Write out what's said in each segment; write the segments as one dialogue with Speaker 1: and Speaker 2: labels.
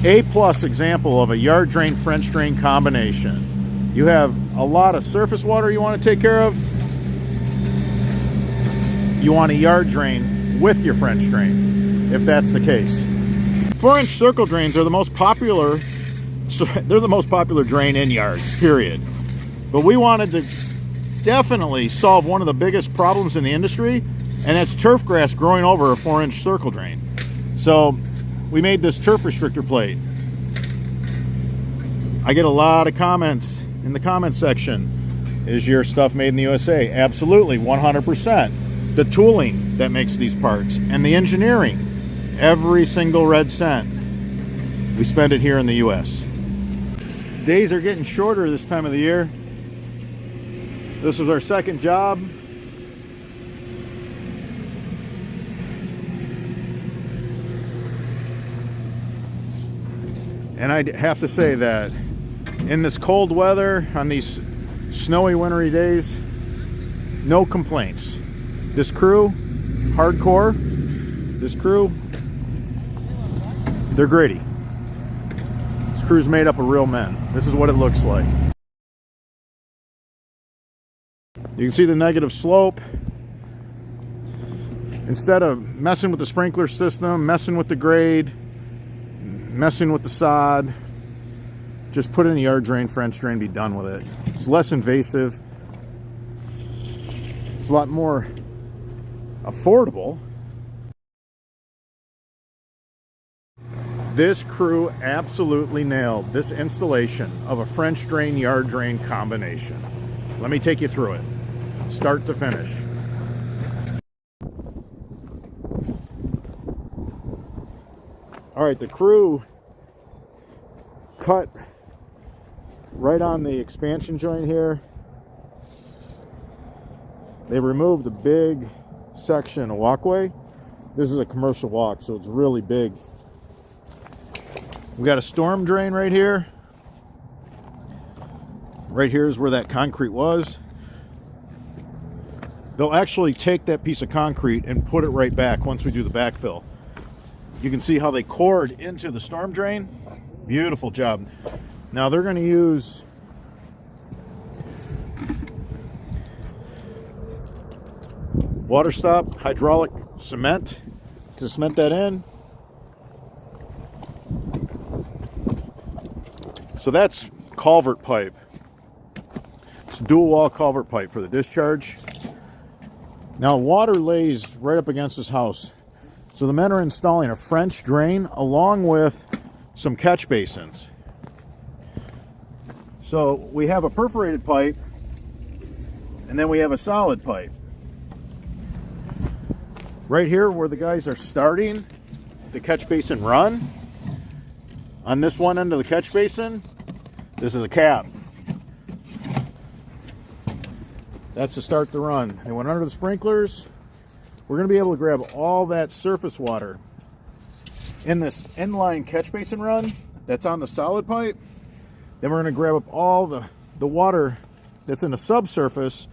Speaker 1: A+ example of a yard drain French drain combination. You have a lot of surface water you want to take care of. You want a yard drain with your French drain, if that's the case. 4-inch circle drains are the most popular. They're the most popular drain in yards, period. But we wanted to definitely solve one of the biggest problems in the industry, and that's turf grass growing over a 4-inch circle drain. So we made this turf restrictor plate. I get a lot of comments in the comment section. Is your stuff made in the USA? Absolutely, 100%. The tooling that makes these parts and the engineering, every single red cent, we spend it here in the US. Days are getting shorter this time of the year. This was our second job. And I have to say that in this cold weather, on these snowy, wintry days, no complaints. This crew, hardcore, this crew, they're gritty. This crew's made up of real men. This is what it looks like. You can see the negative slope. Instead of messing with the sprinkler system, messing with the grade, messing with the sod, just put in the yard drain, French drain, be done with it. It's less invasive. It's a lot more affordable. This crew absolutely nailed this installation of a French drain yard drain combination. Let me take you through it, start to finish. All right, the crew cut right on the expansion joint here. They removed a big section of walkway. This is a commercial walk, so it's really big. We got a storm drain right here. Right here is where that concrete was. They'll actually take that piece of concrete and put it right back once we do the backfill. You can see how they cored into the storm drain. Beautiful job. Now they're going to use water stop hydraulic cement to cement that in. So that's culvert pipe. It's dual wall culvert pipe for the discharge. Now water lays right up against this house. So the men are installing a French drain along with some catch basins. So we have a perforated pipe and then we have a solid pipe. Right here where the guys are starting the catch basin run, on this one end of the catch basin, this is a cap. That's to start the run. They went under the sprinklers. We're going to be able to grab all that surface water in this inline catch basin run that's on the solid pipe. Then we're going to grab up all the water that's in the subsurface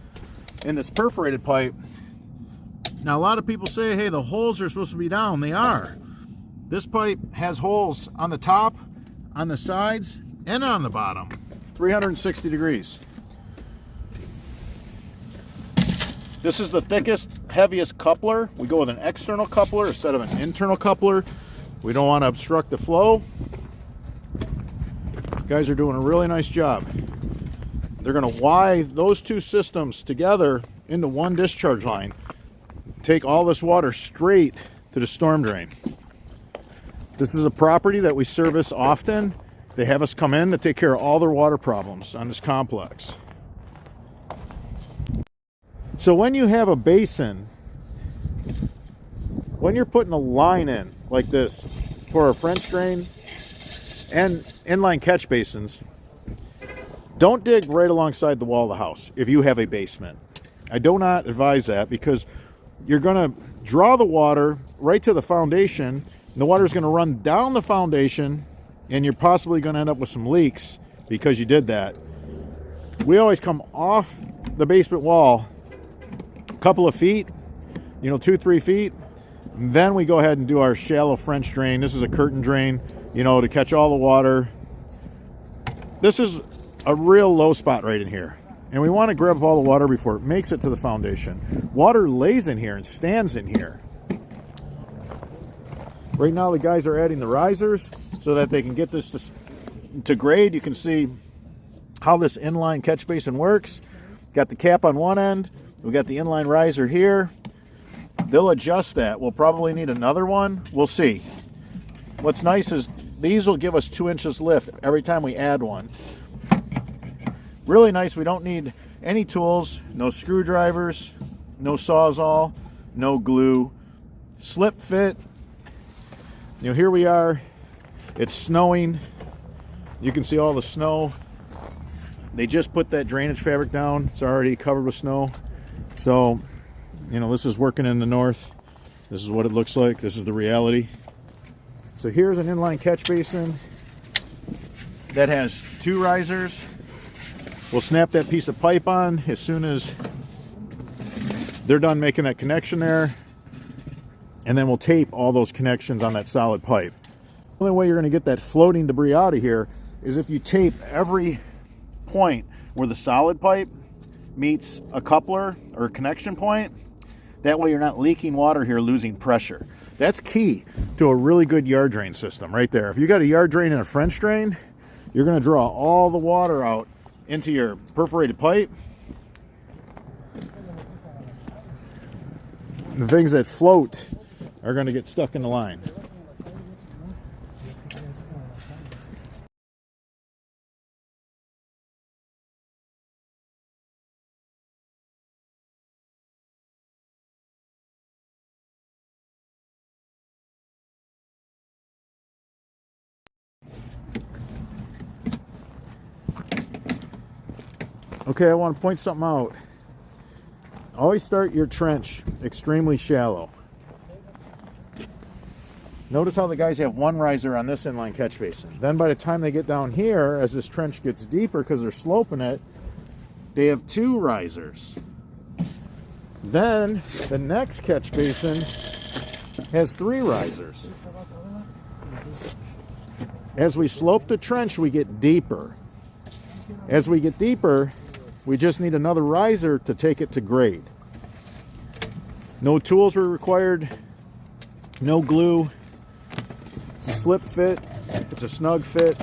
Speaker 1: in this perforated pipe. Now a lot of people say, hey, the holes are supposed to be down. They are. This pipe has holes on the top, on the sides, and on the bottom. 360 degrees. This is the thickest, heaviest coupler. We go with an external coupler instead of an internal coupler. We don't want to obstruct the flow. Guys are doing a really nice job. They're going to wire those two systems together into one discharge line. Take all this water straight to the storm drain. This is a property that we service often. They have us come in to take care of all their water problems on this complex. So when you have a basin, when you're putting a line in like this for a French drain and inline catch basins, don't dig right alongside the wall of the house if you have a basement. I do not advise that because you're going to draw the water right to the foundation, and the water is going to run down the foundation, and you're possibly going to end up with some leaks because you did that. We always come off the basement wall a couple of feet, 2-3 feet, And then we go ahead and do our shallow French drain. This is a curtain drain, you know, to catch all the water. This is a real low spot right in here. And we want to grab up all the water before it makes it to the foundation. Water lays in here and stands in here. Right now the guys are adding the risers so that they can get this to grade. You can see how this inline catch basin works. Got the cap on one end. We got the inline riser here. They'll adjust that. We'll probably need another one. We'll see. What's nice is these will give us 2 inches lift every time we add one. Really nice. We don't need any tools, no screwdrivers, no sawzall, no glue. Slip fit. You know, here we are. It's snowing. You can see all the snow. They just put that drainage fabric down. It's already covered with snow. So, you know, this is working in the north. This is what it looks like. This is the reality. So here's an inline catch basin that has 2 risers. We'll snap that piece of pipe on as soon as they're done making that connection there. And then we'll tape all those connections on that solid pipe. The only way you're going to get that floating debris out of here is if you tape every point where the solid pipe meets a coupler or a connection point. That way you're not leaking water here, losing pressure. That's key to a really good yard drain system right there. If you got a yard drain and a French drain, you're going to draw all the water out into your perforated pipe. The things that float are going to get stuck in the line. Okay, I want to point something out. Always start your trench extremely shallow. Notice how the guys have 1 riser on this inline catch basin. Then by the time they get down here, as this trench gets deeper because they're sloping it, they have 2 risers. Then the next catch basin has 3 risers. As we slope the trench, we get deeper. As we get deeper, we just need another riser to take it to grade. No tools were required, no glue. It's a slip fit, it's a snug fit.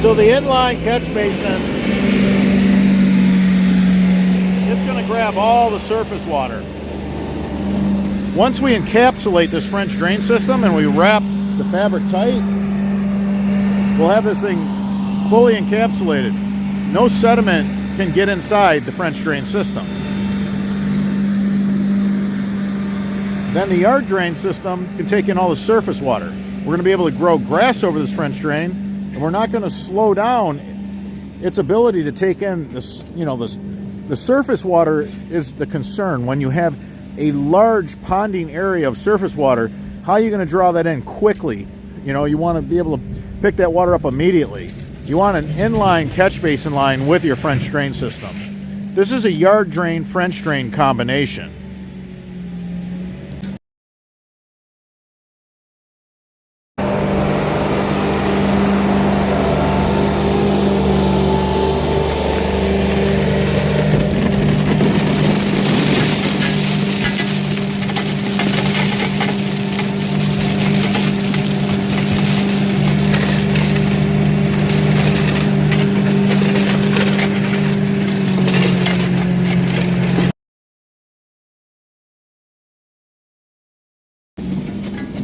Speaker 1: So the inline catch basin, it's going to grab all the surface water. Once we encapsulate this French drain system and we wrap the fabric tight, we'll have this thing fully encapsulated. No sediment can get inside the French drain system. Then the yard drain system can take in all the surface water. We're going to be able to grow grass over this French drain, and we're not going to slow down its ability to take in this, you know, the surface water is the concern. When you have a large ponding area of surface water, how are you going to draw that in quickly? You know, you want to be able to pick that water up immediately. You want an inline catch basin line with your French drain system. This is a yard drain French drain combination.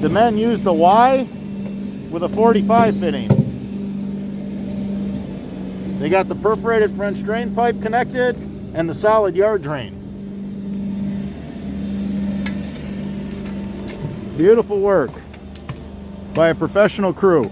Speaker 1: The men used the Y with a 45 fitting. They got the perforated French drain pipe connected and the solid yard drain. Beautiful work by a professional crew.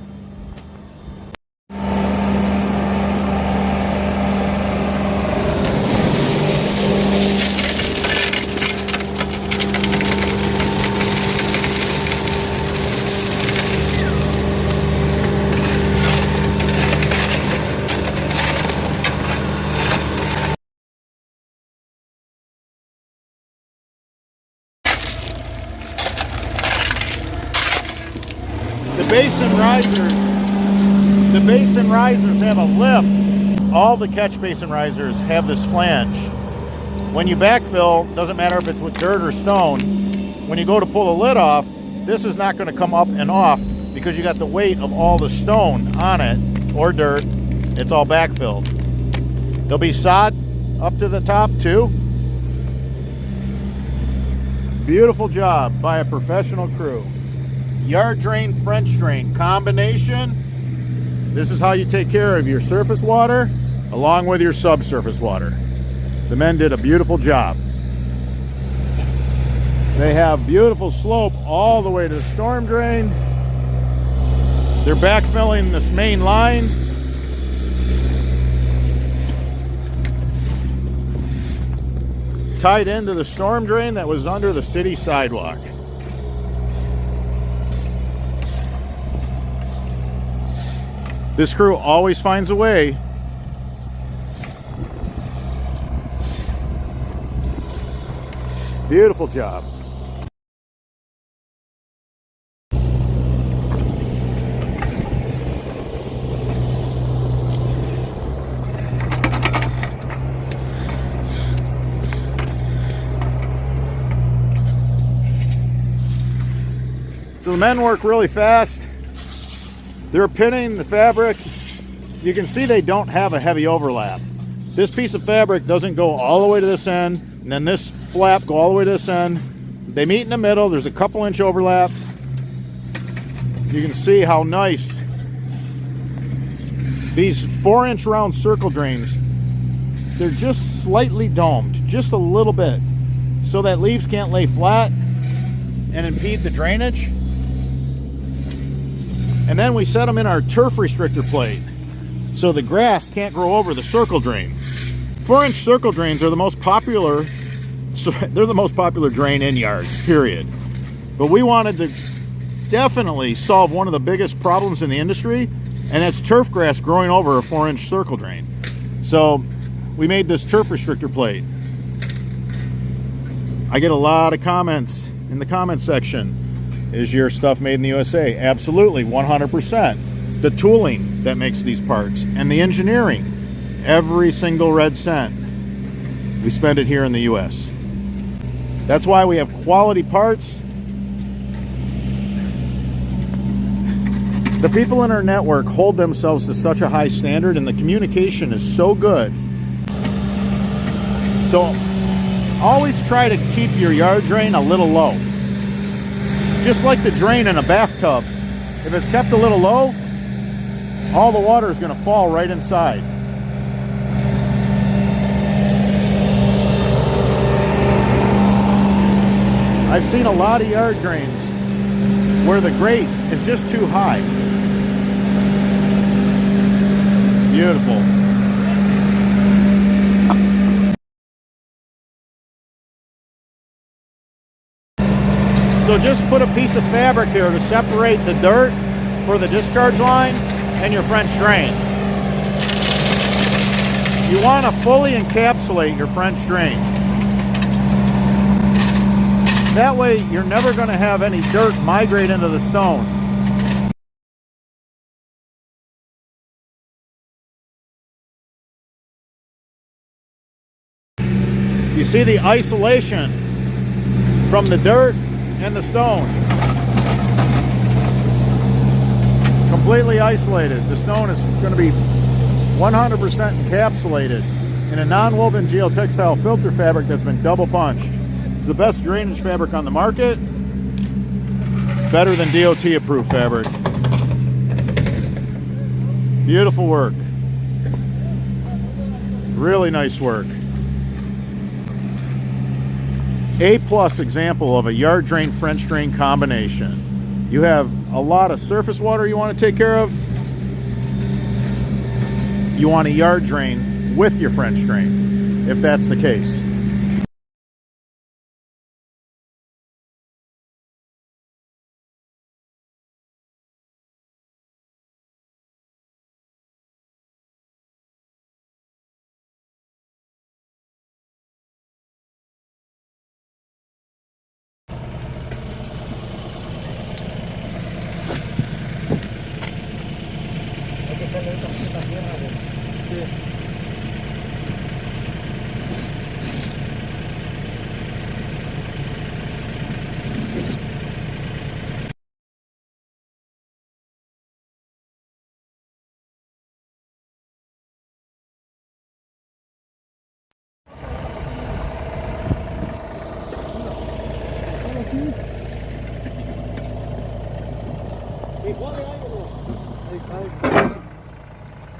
Speaker 1: The basin risers have a lift. All the catch basin risers have this flange. When you backfill, doesn't matter if it's with dirt or stone, when you go to pull the lid off, this is not going to come up and off because you got the weight of all the stone on it, or dirt. It's all backfilled. There'll be sod up to the top too. Beautiful job by a professional crew. Yard drain, French drain combination. This is how you take care of your surface water along with your subsurface water. The men did a beautiful job. They have beautiful slope all the way to the storm drain. They're backfilling this main line. Tied into the storm drain that was under the city sidewalk. This crew always finds a way. Beautiful job. So the men work really fast. They're pinning the fabric. You can see they don't have a heavy overlap. This piece of fabric doesn't go all the way to this end, and then this flap go all the way to this end. They meet in the middle. There's a couple inch overlap. You can see how nice these 4-inch round circle drains, they're just slightly domed, just a little bit, so that leaves can't lay flat and impede the drainage. And then we set them in our turf restrictor plate so the grass can't grow over the circle drain. 4-inch circle drains are the most popular, they're the most popular drain in yards, period. But we wanted to definitely solve one of the biggest problems in the industry, and that's turf grass growing over a 4-inch circle drain. So we made this turf restrictor plate. I get a lot of comments in the comment section. Is your stuff made in the USA? Absolutely, 100%. The tooling that makes these parts and the engineering, every single red cent, we spend it here in the US. That's why we have quality parts. The people in our network hold themselves to such a high standard, and the communication is so good. So always try to keep your yard drain a little low. Just like the drain in a bathtub, if it's kept a little low, all the water is going to fall right inside. I've seen a lot of yard drains where the grate is just too high. Beautiful. So just put a piece of fabric here to separate the dirt for the discharge line and your French drain. You want to fully encapsulate your French drain. That way you're never going to have any dirt migrate into the stone. You see the isolation from the dirt and the stone. Completely isolated. The stone is going to be 100% encapsulated in a non-woven geotextile filter fabric that's been double punched. It's the best drainage fabric on the market. Better than DOT approved fabric. Beautiful work. Really nice work. A+ example of a yard drain French drain combination. You have a lot of surface water you want to take care of. You want a yard drain with your French drain, if that's the case.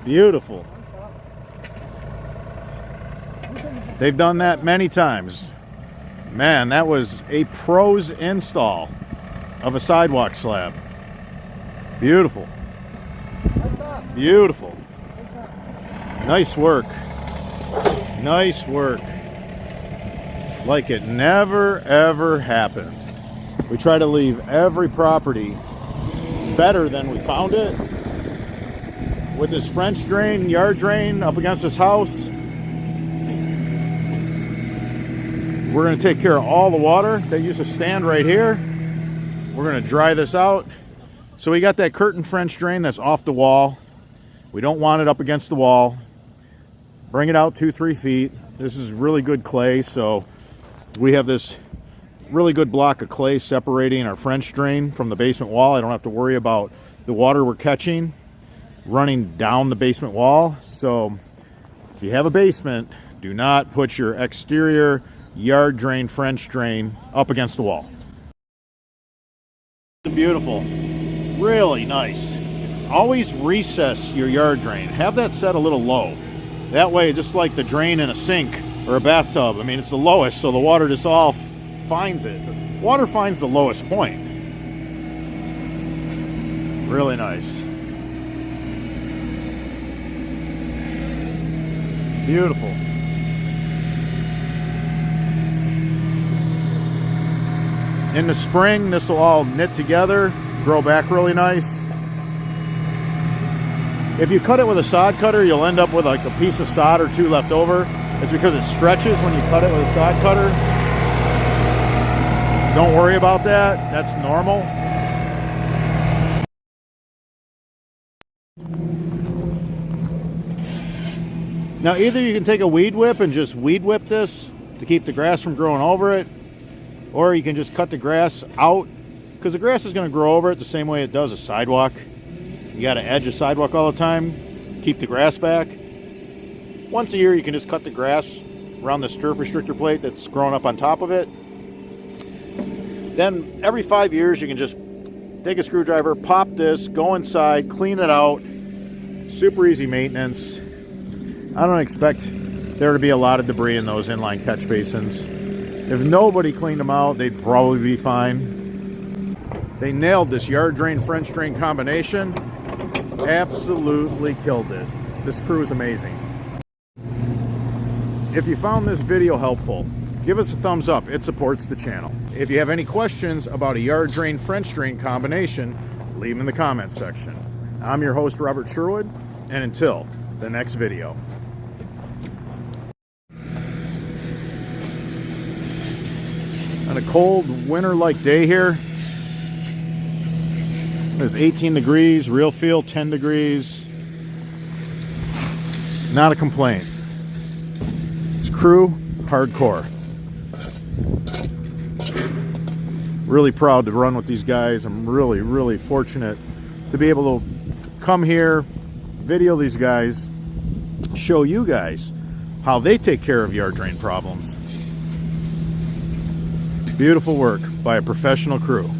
Speaker 1: Beautiful. They've done that many times. Man, that was a pro's install of a sidewalk slab. Beautiful. Beautiful. Nice work. Nice work. Like it never ever happened. We try to leave every property better than we found it. With this French drain, yard drain up against this house, we're going to take care of all the water that used to stand right here. We're going to dry this out. So we got that curtain French drain that's off the wall. We don't want it up against the wall. Bring it out 2-3 feet. This is really good clay, so we have this really good block of clay separating our French drain from the basement wall. I don't have to worry about the water we're catching running down the basement wall. So if you have a basement, do not put your exterior yard drain French drain up against the wall. Beautiful. Really nice. Always recess your yard drain. Have that set a little low. That way, just like the drain in a sink or a bathtub, I mean, it's the lowest, so the water just all finds it. Water finds the lowest point. Really nice. Beautiful. In the spring, this will all knit together, grow back really nice. If you cut it with a sod cutter, you'll end up with like a piece of sod or two left over. It's because it stretches when you cut it with a sod cutter. Don't worry about that. That's normal. Now either you can take a weed whip and just weed whip this to keep the grass from growing over it, or you can just cut the grass out, because the grass is going to grow over it the same way it does a sidewalk. You got to edge a sidewalk all the time, keep the grass back. Once a year you can just cut the grass around the turf restrictor plate that's growing up on top of it. Then every 5 years you can just take a screwdriver, pop this, go inside, clean it out. Super easy maintenance. I don't expect there to be a lot of debris in those inline catch basins. If nobody cleaned them out, they'd probably be fine. They nailed this yard drain French drain combination. Absolutely killed it. This crew is amazing. If you found this video helpful, give us a thumbs up. It supports the channel. If you have any questions about a yard drain French drain combination, leave them in the comments section. I'm your host, Robert Sherwood, and until the next video. On a cold winter-like day here, it's 18 degrees, real feel 10 degrees. Not a complaint. This crew, hardcore. Really proud to run with these guys. I'm really, really fortunate to be able to come here, video these guys, show you guys how they take care of yard drain problems. Beautiful work by a professional crew.